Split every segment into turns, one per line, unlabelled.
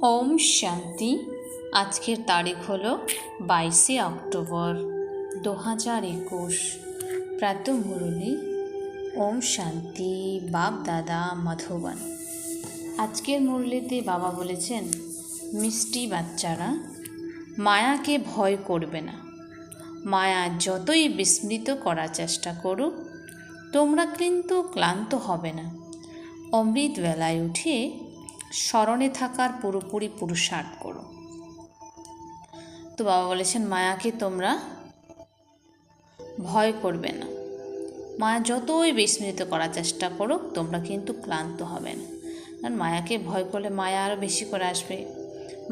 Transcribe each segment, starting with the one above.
ওম শান্তি। আজকের তারিখ হলো 22শে অক্টোবর 2021। প্রাতঃ মুরলী। ওম শান্তি। বাপ দাদা মধুবন। আজকের মুরলীতে বাবা বলেছেন, মিষ্টি বাচ্চারা, মায়াকে ভয় করবে না। মায়া যতই বিস্মৃত করার চেষ্টা করুক, তোমরা কিন্তু ক্লান্ত হবে না। অমৃত বেলায় উঠে স্মরণে থাকার পুরোপুরি পুরুষার্থ করো। তো বাবা বলেছেন, মায়াকে তোমরা ভয় করবে না। মায়া যতই বিস্মৃত করার চেষ্টা করুক, তোমরা কিন্তু ক্লান্ত হবে না। কারণ মায়াকে ভয় করলে মায়া আরও বেশি করে আসবে।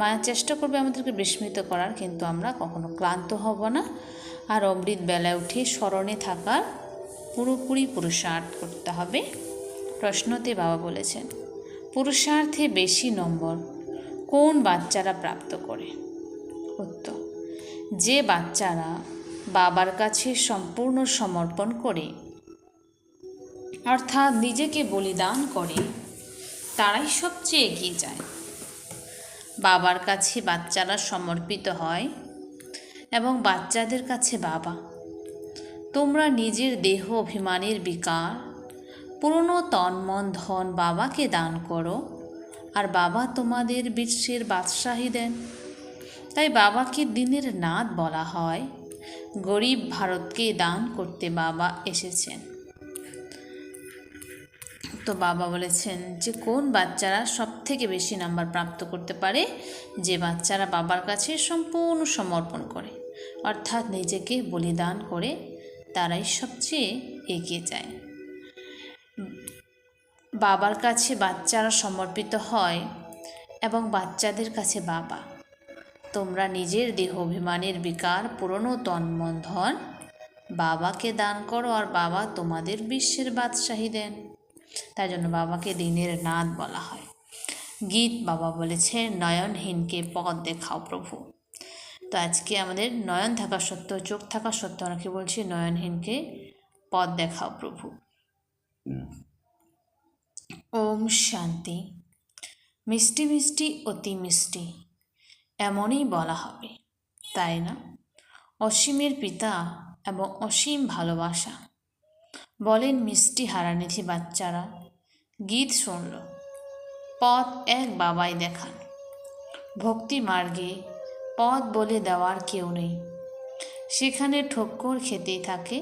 মায়া চেষ্টা করবে আমাদেরকে বিস্মৃত করার, কিন্তু আমরা কখনো ক্লান্ত হব না। আর অমৃত বেলায় উঠে স্মরণে থাকার পুরোপুরি পুরুষার্থ করতে হবে। প্রশ্নতে বাবা বলেছেন, পুরুষার্থে বেশি নম্বর কোন বাচ্চারা প্রাপ্ত করে? উত্তর, যে বাচ্চারা বাবার কাছে সম্পূর্ণ সমর্পণ করে, অর্থাৎ নিজেকে বলিদান করে, তারাই সবচেয়ে এগিয়ে যায়। বাবার কাছে বাচ্চারা সমর্পিত হয় এবং বাচ্চাদের কাছে বাবা। তোমরা নিজের দেহ অভিমানের বিকার, পুরনো তন মন ধন বাবাকে দান করো, আর বাবা তোমাদের বিশ্বের বাদশাহী দেন। তাই বাবাকে দিনের নাথ বলা হয়। গরিব ভারতকে দান করতে বাবা এসেছেন। তো বাবা বলেছেন যে কোন বাচ্চারা সব থেকে বেশি নাম্বার প্রাপ্ত করতে পারে? যে বাচ্চারা বাবার কাছে সম্পূর্ণ সমর্পণ করে, অর্থাৎ নিজেকে বলিদান করে, তারাই সবচেয়ে এগিয়ে যায়। বাবার কাছে বাচ্চারা সমর্পিত হয় এবং বাচ্চাদের কাছে বাবা। তোমরা নিজের দেহ অভিমানের বিকার, পুরনো তন মন ধন বাবাকে দান করো, আর বাবা তোমাদের বিশ্বের বাদশাহী দেন। তাই জন্য বাবাকে দিনের নাথ বলা হয়। গীত বাবা বলেছে, নয়নহীনকে পথ দেখাও প্রভু। তো আজকে আমাদের নয়ন থাকা সত্ত্বেও, চোখ থাকা সত্ত্বেও আমরা কি বলছি? নয়নহীনকে পথ দেখাও প্রভু। ওম শান্তি। মিষ্টি মিষ্টি অতি মিষ্টি, এমনই বলা হবে, তাই না? অসীমের পিতা এবং অসীম ভালোবাসা বলেন মিষ্টি হারানিধি বাচ্চারা। গীত শুনল, পথ এক বাবাই দেখান। ভক্তি মার্গে পথ বলে দেওয়ার কেউ নেই, সেখানে ঠক্কর খেতেই থাকে।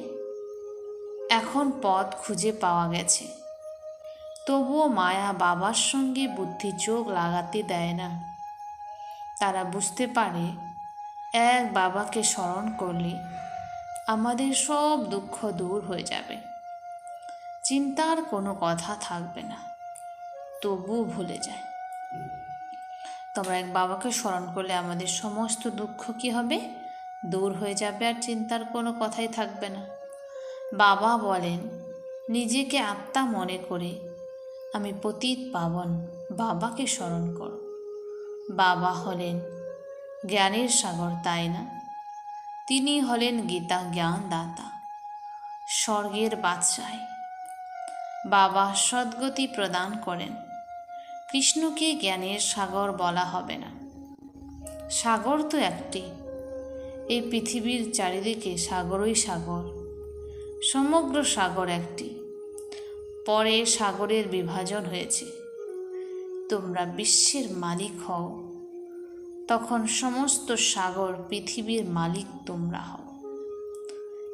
এখন পথ খুঁজে পাওয়া গেছে, তবুও মায়া বাবার সঙ্গে বুদ্ধি চোখ লাগাতে দেয় না। তারা বুঝতে পারে, এক বাবাকে স্মরণ করলে আমাদের সব দুঃখ দূর হয়ে যাবে, চিন্তার কোনো কথা থাকবে না। তবুও ভুলে যায়। তোমরা এক বাবাকে স্মরণ করলে আমাদের সমস্ত দুঃখ কি হবে? দূর হয়ে যাবে, আর চিন্তার কোনো কথাই থাকবে না। বাবা বলেন, নিজেকে আত্মা মনে করে আমি পতিত পাবন, বাবাকে স্মরণ করো। বাবা হলেন জ্ঞানের সাগর, তাই না? তিনি হলেন গীতা জ্ঞান দাতা, স্বর্গের বাদশাহী। বাবা সদ্গতি প্রদান করেন। কৃষ্ণকে জ্ঞানের সাগর বলা হবে না। সাগর তো একটি, এই পৃথিবীর চারিদিকে সাগরই সাগর। সমগ্র সাগর একটি, পরে সাগরের বিভাজন হয়েছে। তোমরা বিশ্বের মালিক হও, তখন সমস্ত সাগর পৃথিবীর মালিক তোমরা হও।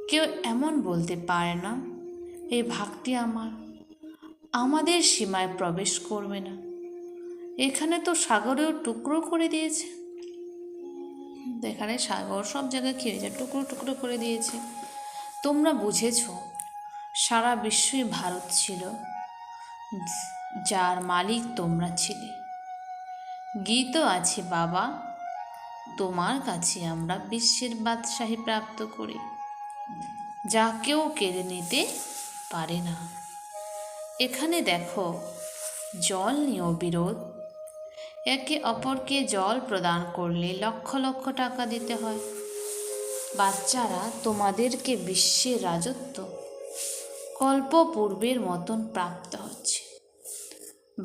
কেউ এমন বলতে পারে না, এই ভক্তি আমাদের সীমায় প্রবেশ করবে না। এখানে তো সাগরেও টুকরো করে দিয়েছে। এখানে সাগর সব জায়গায় কি হয়েছে? টুকরো টুকরো করে দিয়েছে। তোমরা বুঝেছ, সারা বিশ্বই ভারত ছিল, যার মালিক তোমরা ছিলে। গীত আছে, বাবা তোমার কাছে আমরা বিশ্বের বাদশাহী প্রাপ্ত করি, যা কেউ কেড়ে নিতে পারে না। এখানে দেখো, জল নিয়েও বিরোধ। একে অপরকে জল প্রদান করলে লক্ষ লক্ষ টাকা দিতে হয়। বাচ্চারা, তোমাদেরকে বিশ্বের রাজত্ব কল্প পূর্বের মতন প্রাপ্ত হচ্ছে।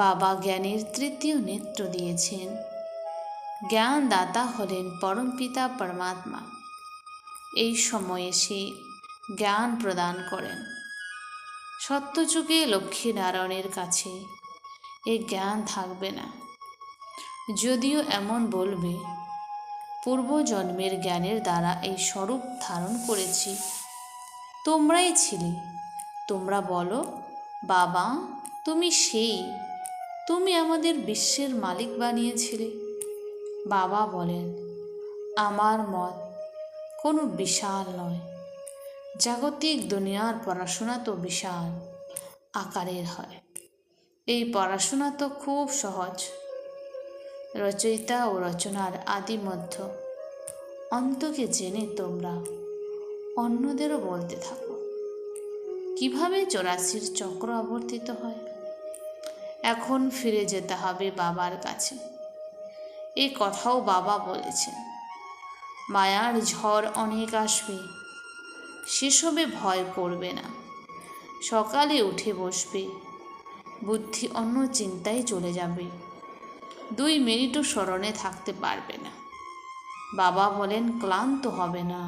বাবা জ্ঞানের তৃতীয় নেত্র দিয়েছেন, জ্ঞানদাতা হলেন পরমপিতা পরমাত্মা। এই সময়ে সে জ্ঞান প্রদান করেন। সত্যযুগে লক্ষ্মীনারায়ণের কাছে এই জ্ঞান থাকবে না, যদিও এমন বলবে পূর্বজন্মের জ্ঞানের দ্বারা এই স্বরূপ ধারণ করেছি। তোমরাই ছিলে, তোমরা বলো বাবা তুমি সেই, তুমি আমাদের বিশ্বের মালিক বানিয়েছিলে। বাবা বলেন আমার মত কোনো বিশাল নয়, জাগতিক দুনিয়ার পড়াশোনা তো বিশাল আকারের হয়। এই পড়াশোনা তো খুব সহজ। রচয়িতা ও রচনার আদি মধ্য অন্তকে জেনে তোমরা অন্যদেরও বলতে থাকো কিভাবে 84 চক্র আবর্তিত হয়। এখন ফিরে যেতে হবে বাবার কাছে। এই কথাও বাবা বলেছেন, মায়ার ঝড় অনেক আসবে, সেসবে ভয় করবে না। সকালে উঠে বসবে, বুদ্ধি অন্য চিন্তায় চলে যাবে, 2 মিনিটও স্মরণে থাকতে পারবে না। বাবা বলেন ক্লান্ত হবে না।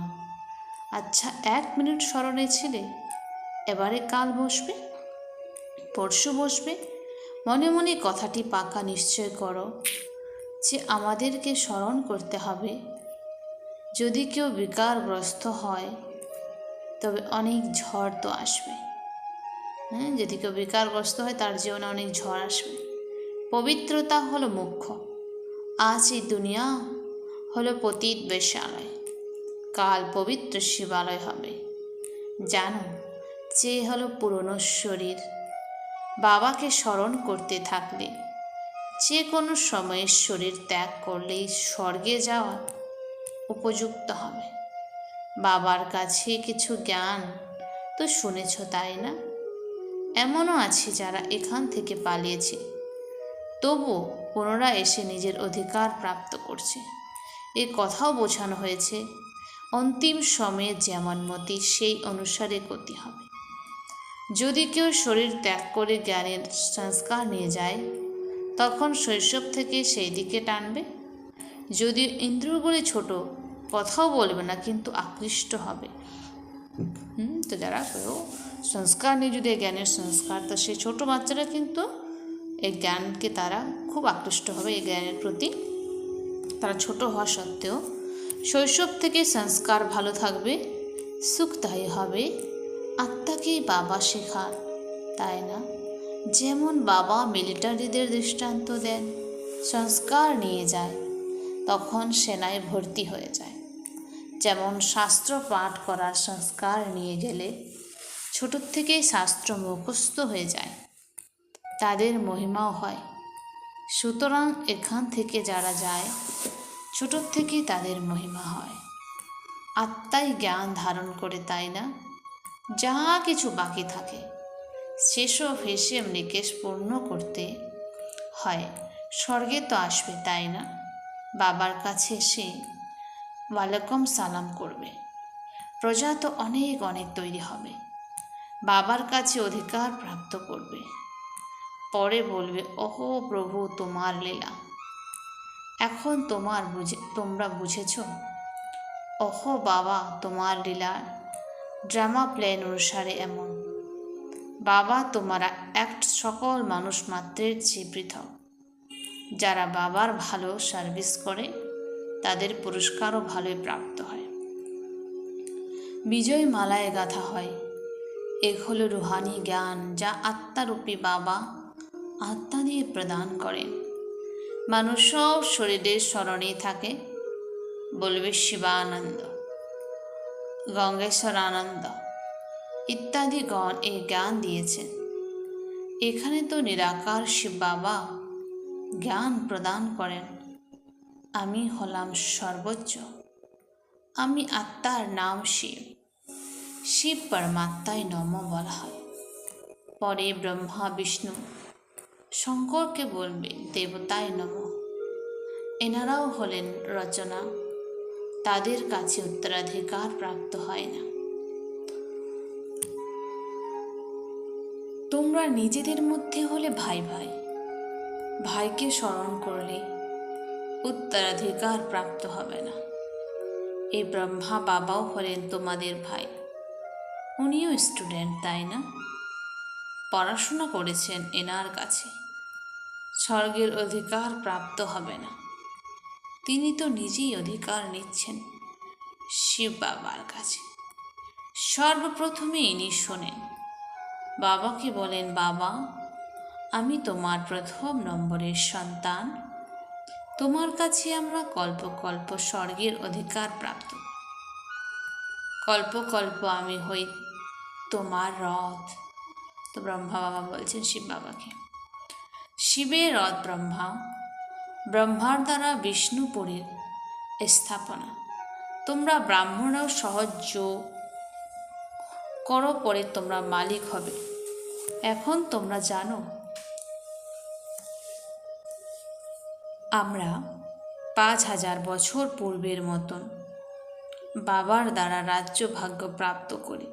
আচ্ছা 1 মিনিট স্মরণে ছিলে, এবারে কাল বসবে, পরশু বসবে, মনে মনে কথাটি পাকা নিশ্চয় করো যে আমাদেরকে স্মরণ করতে হবে। যদি কেউ বিকারগ্রস্ত হয় তবে অনেক ঝড় তো আসবে। যদি কেউ বিকারগ্রস্ত হয় তার জীবনে অনেক ঝড় আসবে। পবিত্রতা হলো মুখ্য। আজ এই দুনিয়া হলো পতিত বেশ্যালয়, কাল পবিত্র শিবালয় হবে। জানো যে হলো পুরনো শরীর। বাবাকে স্মরণ করতে থাকলে যে কোনো সময়ে শরীর ত্যাগ করলেই স্বর্গে যাওয়া উপযুক্ত হবে। বাবার কাছে কিছু জ্ঞান তো শুনেছ তাই না? এমনও আছে যারা এখান থেকে পালিয়েছে, তবু পুনরায় এসে নিজের অধিকার প্রাপ্ত করছে। এ কথাও বোঝানো হয়েছে অন্তিম সময়ে যেমন মতি সেই অনুসারে গতি হবে। যদি কেউ শরীর ত্যাগ করে জ্ঞানের সংস্কার নিয়ে যায় তখন শৈশব থেকে সেই দিকে টানবে। যদিও ইন্দ্রিয়গুলি ছোট, কথাও বলবে না, কিন্তু আকৃষ্ট হবে। তো যারা কেউ সংস্কার নিয়ে যদি জ্ঞানের সংস্কার, তো সেই ছোটো বাচ্চারা কিন্তু এই জ্ঞানকে তারা খুব আকৃষ্ট হবে। এই জ্ঞানের প্রতি তারা ছোট হওয়া সত্ত্বেও শৈশব থেকে সংস্কার ভালো থাকবে, সুখ তাই হবে। আত্মাকেই বাবা শেখান, তাই না? যেমন বাবা মিলিটারিদের দৃষ্টান্ত দেন, সংস্কার নিয়ে যায় তখন সেনায় ভর্তি হয়ে যায়। যেমন শাস্ত্র পাঠ করার সংস্কার নিয়ে গেলে ছোটোর থেকেই শাস্ত্র মুখস্থ হয়ে যায়, তাদের মহিমাও হয়। সুতরাং এখান থেকে যারা যায় ছোটোর থেকেই তাদের মহিমা হয়। আত্মাই জ্ঞান ধারণ করে, তাই না? যা কিছু বাকি থাকে সেসব হিসেব নিকেশ পূর্ণ করতে হয়। স্বর্গে তো আসবে, তাই না? বাবার কাছে এসে ওয়ালাইকুম সালাম করবে, প্রজা তো অনেক অনেক তৈরি হবে। বাবার কাছে অধিকার প্রাপ্ত করবে, পরে বলবে ওহো প্রভু তোমার লীলা। এখন তোমরা বুঝেছ? ওহো বাবা তোমার লীলার ড্রামা প্লেন অনুসারে এমন। বাবা তোমারা অ্যাক্ট সকল মানুষ মাত্রের চেয়ে পৃথক। যারা বাবার ভালো সার্ভিস করে তাদের পুরস্কারও ভালোই প্রাপ্ত হয়। বিজয় মালায় গাঁথা হয়। এ হলো রুহানি জ্ঞান যা আত্মারূপী বাবা আত্মা দিয়ে প্রদান করেন। মানুষ সব শরীরের স্মরণেই থাকে, বলবে শিবানন্দ, গঙ্গেশ্বর আনন্দ ইত্যাদি গণ এই জ্ঞান দিয়েছেন। এখানে তো নিরাকার শিব বাবা জ্ঞান প্রদান করেন। আমি হলাম সর্বোচ্চ, আমি আত্মার নাম শিব। শিব পরমাত্মায় নম বলা হয়। পরে ব্রহ্মা বিষ্ণু শঙ্করকে বলবে দেবতায় নম। এনারাও হলেন রচনা, তাদের কাছে উত্তরাধিকার প্রাপ্ত হয় না। তোমরা নিজেদের মধ্যে হলে ভাই ভাই, ভাইকে স্মরণ করলে উত্তরাধিকার প্রাপ্ত হবে না। এই ব্রহ্মা বাবাও হলেন তোমাদের ভাই, উনিও স্টুডেন্ট, তাই না? পড়াশোনা করেছেন এনার কাছে, স্বর্গের অধিকার প্রাপ্ত হবে না। তিনি তো নিজেই অধিকার নিচ্ছেন শিব বাবার কাছে। সর্বপ্রথমে ইনি শোনেন, বাবাকে বলেন, বাবা আমি তোমার প্রথম নম্বরের সন্তান, তোমার কাছে আমরা কল্প কল্প স্বর্গের অধিকার প্রাপ্ত। কল্প কল্প আমি হই তোমার রথ। তো ব্রহ্মা বাবা বলছেন শিব বাবাকে, শিবের রথ ব্রহ্মা, ব্রহ্মার দ্বারা বিষ্ণুপুরীর স্থাপনা। তোমরা ব্রাহ্মণরাও সাহায্য করো, পরে তোমরা মালিক হবে। এখন তোমরা জানো আমরা 5000 বছর পূর্বের মতন বাবার দ্বারা রাজ্য ভাগ্য প্রাপ্ত করি।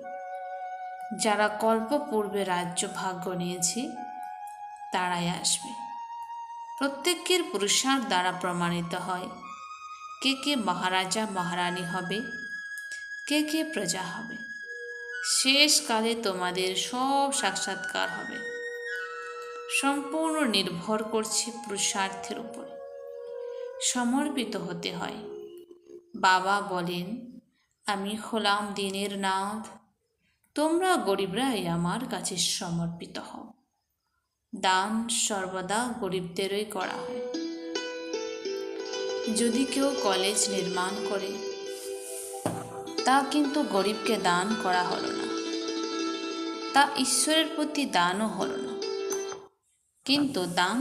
যারা কল্প পূর্বে রাজ্য ভাগ্য নিয়েছে তারাই আসবে। প্রত্যেকের পুরুষার্থ দ্বারা প্রমাণিত হয় কে কে মহারাজা মহারানী হবে, কে কে প্রজা হবে। শেষকালে তোমাদের সব সাক্ষাৎকার হবে। সম্পূর্ণ নির্ভর করছে পুরুষার্থের উপরে, সমর্পিত হতে হয়। বাবা বলেন, আমি হলাম দিনের নাথ, তোমরা গরিবরাই আমার কাছে সমর্পিত হও। দান সর্বদা গরিবদেরই করা হয়। যদি কেউ কলেজ নির্মাণ করে, তা কিন্তু গরিবকে দান করা হলো না, তা ঈশ্বরের প্রতি দানও হলো না। কিন্তু দান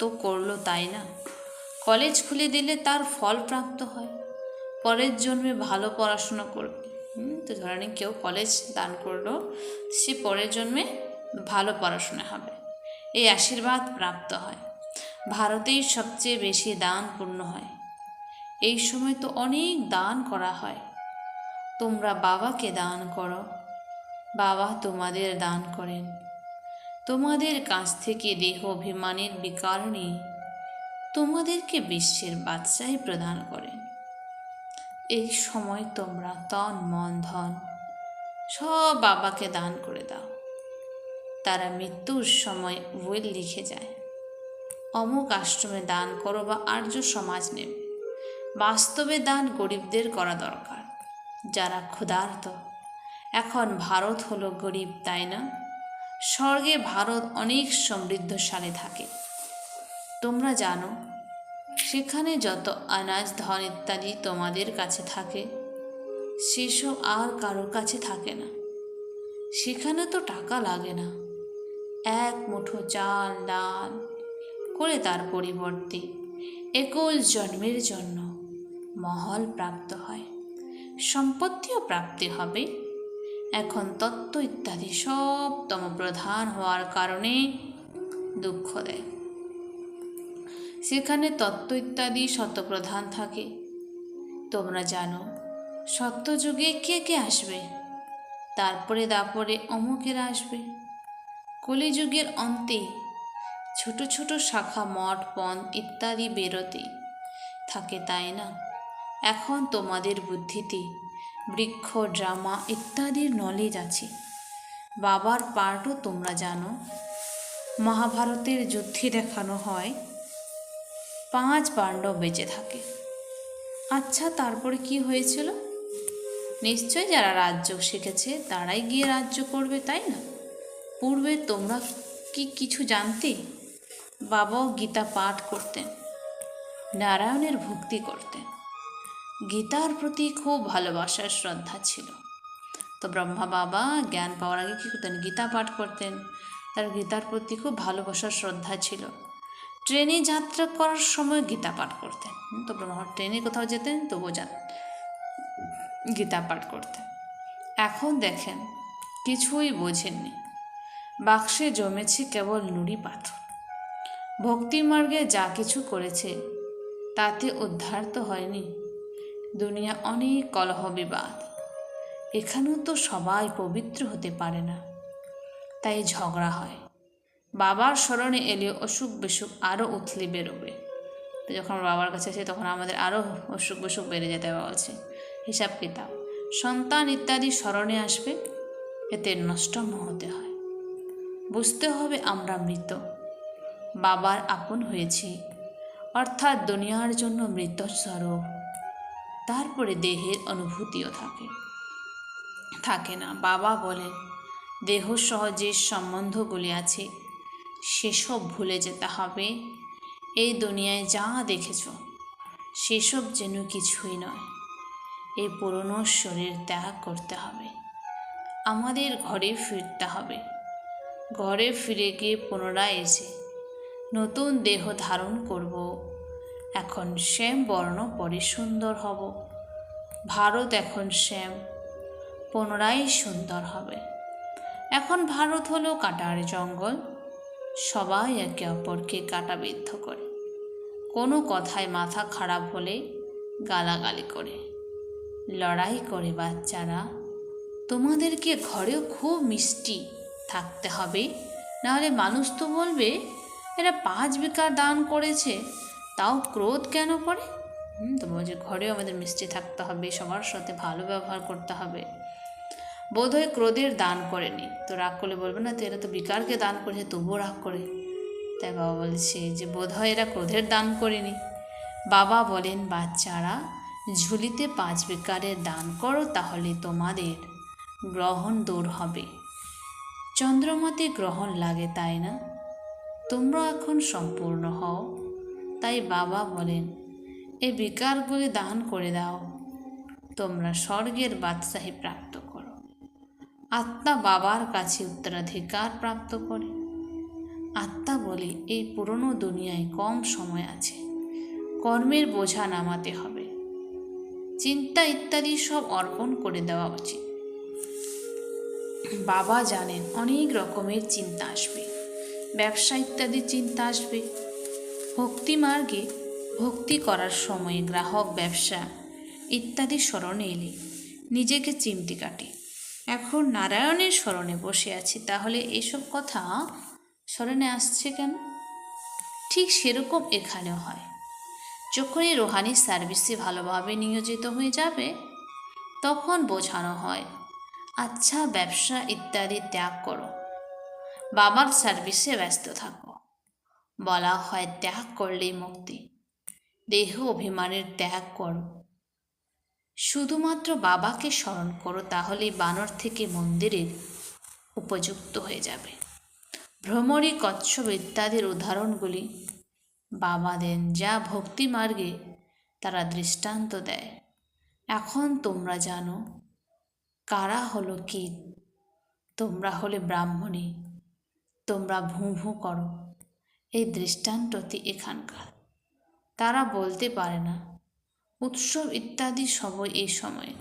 তো করলো, তাই না? কলেজ খুলে দিলে তার ফল প্রাপ্ত হয়, পরের জন্মে ভালো পড়াশোনা করবে। তো ধরে নিন কেউ কলেজ দান করলো, সে পরের জন্মে ভালো পড়াশোনা হবে, এই আশীর্বাদ প্রাপ্ত হয়। ভারতেই সবচেয়ে বেশি দান পূর্ণ হয়। এই সময় তো অনেক দান করা হয়। তোমরা বাবাকে দান করো, বাবা তোমাদের দান করেন। তোমাদের কাছ থেকে দেহ অভিমানের বিকার নিয়ে তোমাদেরকে বিশ্বের বাদশাহী প্রদান করেন। এই সময় তোমরা তন মন ধন সব বাবাকে দান করে দাও। তারা মৃত্যুর সময় উইল লিখে যায়, অমুক আশ্রমে দান করো বা আর্য সমাজ নেবে। বাস্তবে দান গরিবদের করা দরকার, যারা ক্ষুধার্ত। এখন ভারত হলো গরিব, তাই না? স্বর্গে ভারত অনেক সমৃদ্ধশালী থাকে। তোমরা জানো সেখানে যত আনাজ ধন ইত্যাদি তোমাদের কাছে থাকে, সেসব আর কারোর কাছে থাকে না। সেখানে তো টাকা লাগে না, এক মুঠো চাল ডাল করে তার পরিবর্তে 21 জন্মের জন্য মহল প্রাপ্ত হয়, সম্পত্তিও প্রাপ্তি হবে। এখন তত্ত্ব ইত্যাদি সব তমপ্রধান হওয়ার কারণে দুঃখ দেয়। সেখানে তত্ত্ব ইত্যাদি সত্যপ্রধান থাকে। তোমরা জানো সত্যযুগে কে কে আসবে, তারপরে দাপরে অমুকেরা আসবে। কলিযুগের অন্তে ছোট ছোট শাখা মঠ পন্থ ইত্যাদি বেরোতে থাকে, তাই না? এখন তোমাদের বুদ্ধিতে বৃক্ষ ড্রামা ইত্যাদির নলেজ আছে। বাবার পার্টও তোমরা জানো। মহাভারতের যুদ্ধে দেখানো হয় 5 পাণ্ডব বেঁচে থাকে। আচ্ছা, তারপরে কি হয়েছিল? নিশ্চয় যারা রাজ্য শিখেছে তারাই গিয়ে রাজ্য করবে, তাই না? পূর্বে তোমরা কি কিছু জানতে? বাবাও গীতা পাঠ করতেন, নারায়ণের ভক্তি করতেন, গীতার প্রতি খুব ভালোবাসার শ্রদ্ধা ছিল। তো ব্রহ্মা বাবা জ্ঞান পাওয়ার আগে কী করতেন? গীতা পাঠ করতেন। তার গীতার প্রতি খুব ভালোবাসার শ্রদ্ধা ছিল। ট্রেনে যাত্রা করার সময় গীতা পাঠ করতেন। তো ব্রহ্মা ট্রেনে কোথাও যেতেন তবুও গীতা পাঠ করতেন। এখন দেখেন কিছুই বোঝেননি, বাক্সে জমেছে কেবল নুড়ি পাথর। ভক্তিমার্গে যা কিছু করেছে তাতে উদ্ধার তো হয়নি। দুনিয়া অনেক কলহ বিবাদ, এখানেও তো সবাই পবিত্র হতে পারে না, তাই ঝগড়া হয়। বাবার স্মরণে এলে অসুখ বিসুখ আরও উথলে বেরোবে। তো যখন বাবার কাছে আসে তখন আমাদের আরও অসুখ বিসুখ বেড়ে যেতে বলছে। হিসাব কিতাব সন্তান ইত্যাদি স্মরণে আসবে, এতে নষ্ট না হতে হয়। বুঝতে হবে আমরা মৃত, বাবার আপন হয়েছি, অর্থাৎ দুনিয়ার জন্য মৃত স্বরূপ। তারপরে দেহের অনুভূতিও থাকে না। বাবা বলেন দেহ সহ যে সম্বন্ধগুলি আছে সেসব ভুলে যেতে হবে। এই দুনিয়ায় যা দেখেছ সেসব যেন কিছুই নয়। এই পুরনো শরীর ত্যাগ করতে হবে, আমাদের ঘরে ফিরতে হবে। ঘরে ফিরে গিয়ে পুনরায় এসে নতুন দেহ ধারণ করব। এখন শ্যাম বর্ণ পরে সুন্দর হব। ভারত এখন শ্যাম, পুনরায় সুন্দর হবে। এখন ভারত হলো কাটার জঙ্গল, সবাই একে অপরকে কাটাবিদ্ধ করে, কোনো কথায় মাথা খারাপ হলে গালাগালি করে, লড়াই করে। বাচ্চারা, তোমাদেরকে ঘরেও খুব মিষ্টি থাকতে হবে, নাহলে মানুষ তো বলবে এরা 5 বিঘা দান করেছে, তাও ক্রোধ কেন করে। তো বলছে ঘরেও আমাদের মিষ্টি থাকতে হবে, সবার সাথে ভালো ব্যবহার করতে হবে। বোধহয় ক্রোধের দান করেনি, তো রাগ করলে বলবে না তো এরা তো বিকারকে দান করেছে, তবুও রাগ করে। তাই বাবা বলছে যে বোধহয় এরা ক্রোধের দান করেনি। বাবা বলেন বাচ্চারা, ঝুলিতে 5 বিকারের দান করো, তাহলে তোমাদের গ্রহণ দূর হবে। চন্দ্রমাতে গ্রহণ লাগে, তাই না? তোমরা এখন সম্পূর্ণ হও। তাই বাবা বলেন এই বিকারগুলি দান করে দাও, তোমরা স্বর্গের বাদশাহী প্রাপ্ত করো। আত্মা বাবার কাছে উত্তরাধিকার প্রাপ্ত করে। আত্মা বলে এই পুরনো দুনিয়ায় কম সময় আছে, কর্মের বোঝা নামাতে হবে, চিন্তা ইত্যাদি সব অর্পণ করে দেওয়া উচিত। বাবা জানেন অনেক রকমের চিন্তা আসবে, ব্যবসা ইত্যাদি চিন্তা আসবে। ভক্তি মার্গে ভক্তি করার সময় গ্রাহক, ব্যবসা ইত্যাদি স্মরণে এলে নিজেকে চিমটি কাটে। এখন নারায়ণের স্মরণে বসে আছি, তাহলে এসব কথা স্মরণে আসছে কেন? ঠিক সেরকম এখানেও হয়। যখনই রোহানি সার্ভিসে ভালোভাবে নিয়োজিত হয়ে যাবে তখন বোঝানো হয় আচ্ছা ব্যবসা ইত্যাদি ত্যাগ করো, বাবার সার্ভিসে ব্যস্ত থাকো। বলা হয় ত্যাগ করলেই মুক্তি। দেহ অভিমানের ত্যাগ করো, শুধুমাত্র বাবাকে স্মরণ করো, তাহলেই বানর থেকে মন্দিরের উপযুক্ত হয়ে যাবে। ভ্রমরী, কচ্ছপ ইত্যাদির উদাহরণগুলি বাবা দেন, যা ভক্তি মার্গে তারা দৃষ্টান্ত দেয়। এখন তোমরা জানো কারা হলো কীট, তোমরা হলে ব্রাহ্মণী, তোমরা ভূ ভূ করো। এই দৃষ্টান্তটি এখানকার। তারা বলতে পারে না উৎসব ইত্যাদি সবই এই সময়ে।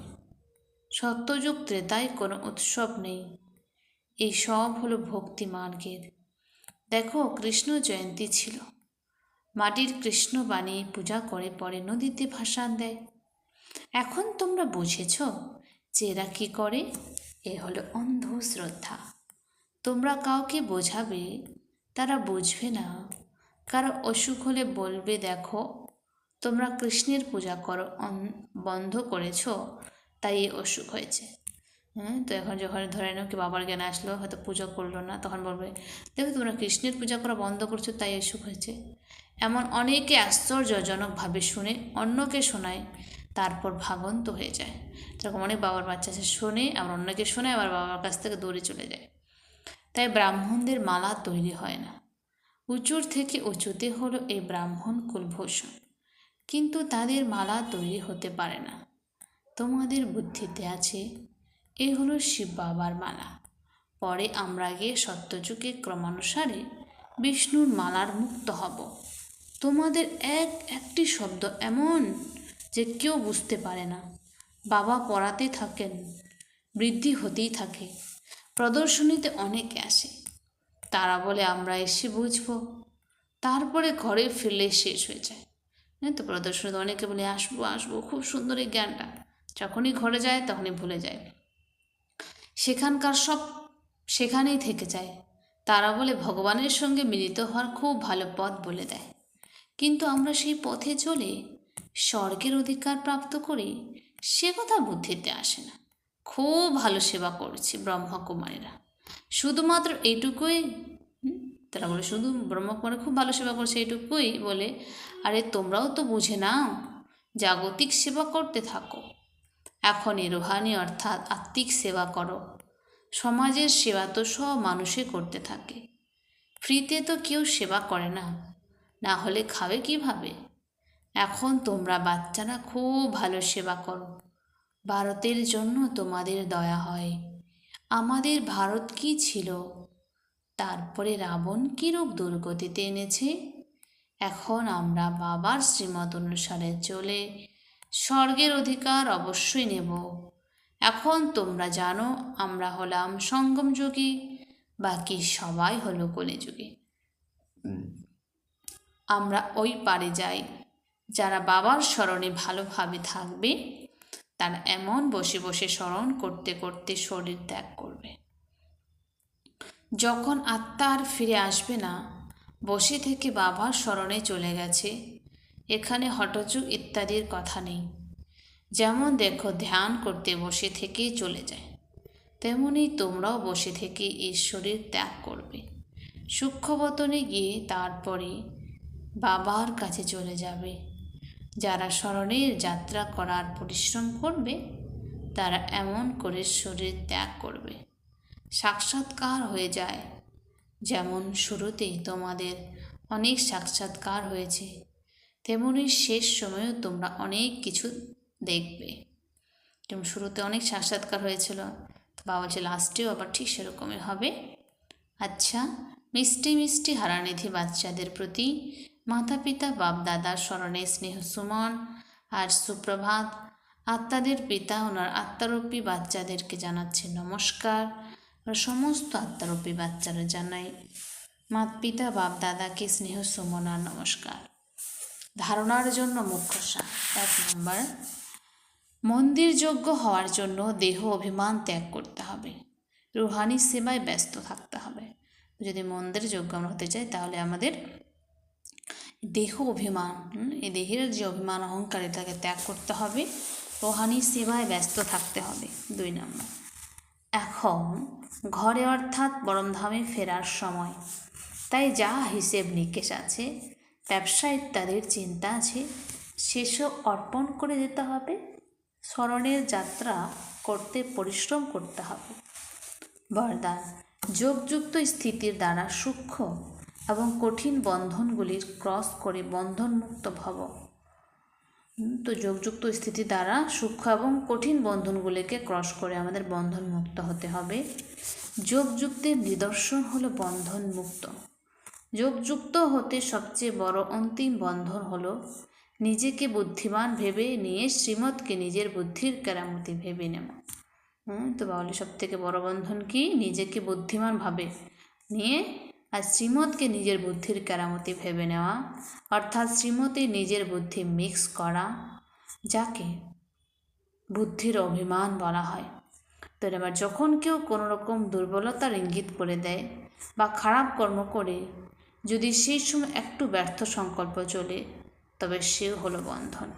সত্যযুগ ত্রেতায় কোনো উৎসব নেই, এই সব হলো ভক্তি মার্গের। দেখো কৃষ্ণ জয়ন্তী ছিল, মাটির কৃষ্ণ বানিয়ে পূজা করে পরে নদীতে ভাসান দেয়। এখন তোমরা বুঝেছ যে এরা কী করে? এ হলো অন্ধ শ্রদ্ধা। তোমরা কাউকে বোঝাবে, তারা বুঝবে না। কারো অসুখ হলে বলবে দেখো তোমরা কৃষ্ণের পূজা করো বন্ধ করেছ, তাই এই অসুখ হয়েছে। তো এখন যখন ধরে নাও কি বাবার জ্ঞান আসলো, হয়তো পুজো করলো না, তখন বলবে দেখো তোমরা কৃষ্ণের পূজা করা বন্ধ করছো তাই অসুখ হয়েছে। এমন অনেকে আশ্চর্যজনকভাবে শুনে অন্যকে শোনায়, তারপর ভাগন্ত হয়ে যায়। যেরকম অনেক বাবার বাচ্চা সে শোনে, আবার অন্যকে শোনে, আবার বাবার কাছ থেকে দৌড়ে চলে যায়। তাই ব্রাহ্মণদের মালা তৈরি হয় না। উঁচুর থেকে উঁচুতে হলো এই ব্রাহ্মণ কুলভূষণ, কিন্তু তাদের মালা তৈরি হতে পারে না। তোমাদের বুদ্ধিতে আছে এই হলো শিব বাবার মালা। পরে আমরা গিয়ে সত্যযুগে ক্রমানুসারে বিষ্ণুর মালার মুক্ত হব। তোমাদের একটি শব্দ এমন যে কেউ বুঝতে পারে না। বাবা পড়াতে থাকেন, বৃদ্ধি হতেই থাকে। প্রদর্শনীতে অনেকে আসে, তারা বলে আমরা এসে বুঝব, তারপরে ঘরে ফিরলে শেষ হয়ে যায়। তো প্রদর্শনীতে অনেকে বলে আসবো আসবো, খুব সুন্দর এই জ্ঞানটা, যখনই ঘরে যায় তখনই ভুলে যায়। সেখানকার সব সেখানেই থেকে যায়। তারা বলে ভগবানের সঙ্গে মিলিত হওয়ার খুব ভালো পথ বলে দেয়, কিন্তু আমরা সেই পথে চলে স্বর্গের অধিকার প্রাপ্ত করি সে কথা বুদ্ধিতে আসে না। খুব ভালো সেবা করছে ব্রহ্মকুমারীরা, শুধুমাত্র এইটুকুই। তারা বলে শুধু ব্রহ্মকুমারী খুব ভালো সেবা করছে এইটুকুই বলে, আরে তোমরাও তো বুঝে নাও, জাগতিক সেবা করতে থাকো, এখনই রুহানি অর্থাৎ আত্মিক সেবা করো। সমাজের সেবা তো সব মানুষে করতে থাকে, ফ্রিতে তো কেউ সেবা করে না, না হলে খাবে কিভাবে? এখন তোমরা বাচ্চারা খুব ভালো সেবা করো, ভারতের জন্য তোমাদের দয়া হয়। আমাদের ভারত কি ছিল, তারপরে রাবণ কীরূপ দুর্গতিতে এনেছে। এখন আমরা বাবার শ্রীমত অনুসারে চলে স্বর্গের অধিকার অবশ্যই নেব। এখন তোমরা জানো আমরা হলাম সঙ্গম যুগী, বাকি সবাই হলো কলিযুগী। আমরা ওই পারে যাই, যারা বাবার স্মরণে ভালোভাবে থাকবে তারা এমন বসে বসে স্মরণ করতে করতে শরীর ত্যাগ করবে। যখন আত্মা আর ফিরে আসবে না, বসে থেকে বাবার স্মরণে চলে গেছে, এখানে হঠযোগ ইত্যাদির কথা নেই। যেমন দেখো ধ্যান করতে বসে থেকেই চলে যায়, তেমনি তোমরাও বসে থেকে এই শরীর ত্যাগ করবে। সূক্ষ্মবতনে গিয়ে তারপরে বাবার কাছে চলে যাবে। যারা স্মরণের যাত্রা করার পরিশ্রম করবে তারা এমন করে শরীর ত্যাগ করবে, সাক্ষাৎকার হয়ে যায়। যেমন শুরুতেই তোমাদের অনেক সাক্ষাৎকার হয়েছে, তেমনি শেষ সময়েও তোমরা অনেক কিছু দেখবে। যেমন শুরুতে অনেক সাক্ষাৎকার হয়েছিল, বাবা বলছে লাস্টেও আবার ঠিক সেরকমই হবে। আচ্ছা, মিষ্টি মিষ্টি হারানিধি বাচ্চাদের প্রতি মাতা পিতা বাপ দাদার স্মরণে স্নেহ সুমন আর সুপ্রভাত। আত্মাদের পিতা ওনার আত্মারূপী বাচ্চাদেরকে জানাচ্ছে নমস্কার, আর সমস্ত আত্মারূপী বাচ্চারা জানাই মাতা পিতা বাপ দাদাকে স্নেহ সুমন আর নমস্কার। ধারণার জন্য মুখ্য সার: 1 নম্বর, মন্দির যোগ্য হওয়ার জন্য দেহ অভিমান ত্যাগ করতে হবে, রুহানি সেবায় ব্যস্ত থাকতে হবে। যদি মন্দির যোগ্য আমরা হতে চাই তাহলে আমাদের দেহ অভিমান, এই দেহের যে অভিমান অহংকার এটাকে ত্যাগ করতে হবে, রুহানি সেবায় ব্যস্ত থাকতে হবে। 2 নম্বর, এখন ঘরে অর্থাৎ পরমধামে ফেরার সময়, তাই যা হিসেব নিকেশ আছে, ব্যবসা ইত্যাদির চিন্তা আছে, সেসব অর্পণ করে দিতে হবে। স্মরণের যাত্রা করতে পরিশ্রম করতে হবে। বরদান: যোগযুক্ত স্থিতির দ্বারা সূক্ষ্ম এবং কঠিন বন্ধনগুলির ক্রস করে বন্ধনমুক্ত ভব। তো যোগযুক্ত স্থিতি দ্বারা সূক্ষ্ম এবং কঠিন বন্ধনগুলিকে ক্রস করে আমাদের বন্ধনমুক্ত হতে হবে। যোগযুক্তের নিদর্শন হলো বন্ধনমুক্ত। যোগযুক্ত হতে সবচেয়ে বড় অন্তিম বন্ধন হলো নিজেকে বুদ্ধিমান ভেবে নিয়ে শ্রীমতকে নিজের বুদ্ধির কেরামতি ভেবে নেওয়া। তো বাউলি সব থেকে বড় বন্ধন কি? নিজেকে বুদ্ধিমান ভাবে নিয়ে আর শ্রীমতকে নিজের বুদ্ধির কেরামতি ভেবে নেওয়া, অর্থাৎ শ্রীমতে নিজের বুদ্ধি মিক্স করা, যাকে বুদ্ধির অভিমান বলা হয়। তো এবার যখন কেউ কোনো রকম দুর্বলতার ইঙ্গিত করে দেয় বা খারাপ কর্ম করে, যদি সেই সময় একটু ব্যর্থ সংকল্প চলে, তবে সেও হলো বন্ধন।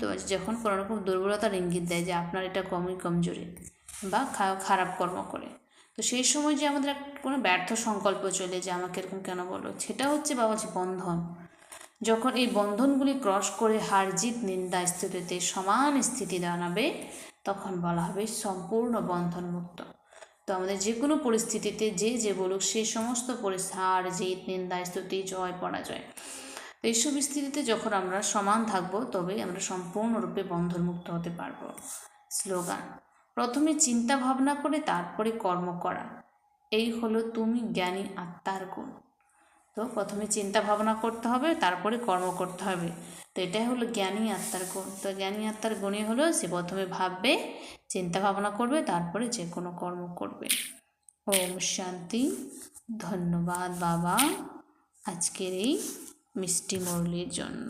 তো যখন কোনো রকম দুর্বলতার ইঙ্গিত দেয় যে আপনার এটা কমজোরি বা খারাপ কর্ম করে, তো সেই সময় যে আমাদের কোনো ব্যর্থ সংকল্প চলে যে আমাকে এরকম কেন বলো, সেটা হচ্ছে বাবা হচ্ছে বন্ধন। যখন এই বন্ধনগুলি ক্রস করে হার জিত নিন্দা স্থিতিতে সমান স্থিতি দাঁড়াবে, তখন বলা হবে সম্পূর্ণ বন্ধনমুক্ত। তো আমাদের যে কোনো পরিস্থিতিতে যে বলুক, সেই সমস্ত হার জিত নিন্দা স্তুতি জয় পরাজয়, তো এইসব স্থিতিতে যখন আমরা সমান থাকবো, তবে আমরা সম্পূর্ণরূপে বন্ধনমুক্ত হতে পারবো। স্লোগান: প্রথমে চিন্তা ভাবনা করে তারপরে কর্ম করা, এই হলো তুমি জ্ঞানী আত্মার গুণ। তো প্রথমে চিন্তা ভাবনা করতে হবে, তারপরে কর্ম করতে হবে। তো এটাই হলো জ্ঞানী আত্মার গুণ। তো জ্ঞানী আত্মার গুণই হলো সে প্রথমে ভাববে, চিন্তা ভাবনা করবে, তারপরে যে কোনো কর্ম করবে। ওম শান্তি। ধন্যবাদ বাবা আজকের এই মিষ্টি মুরলির জন্য।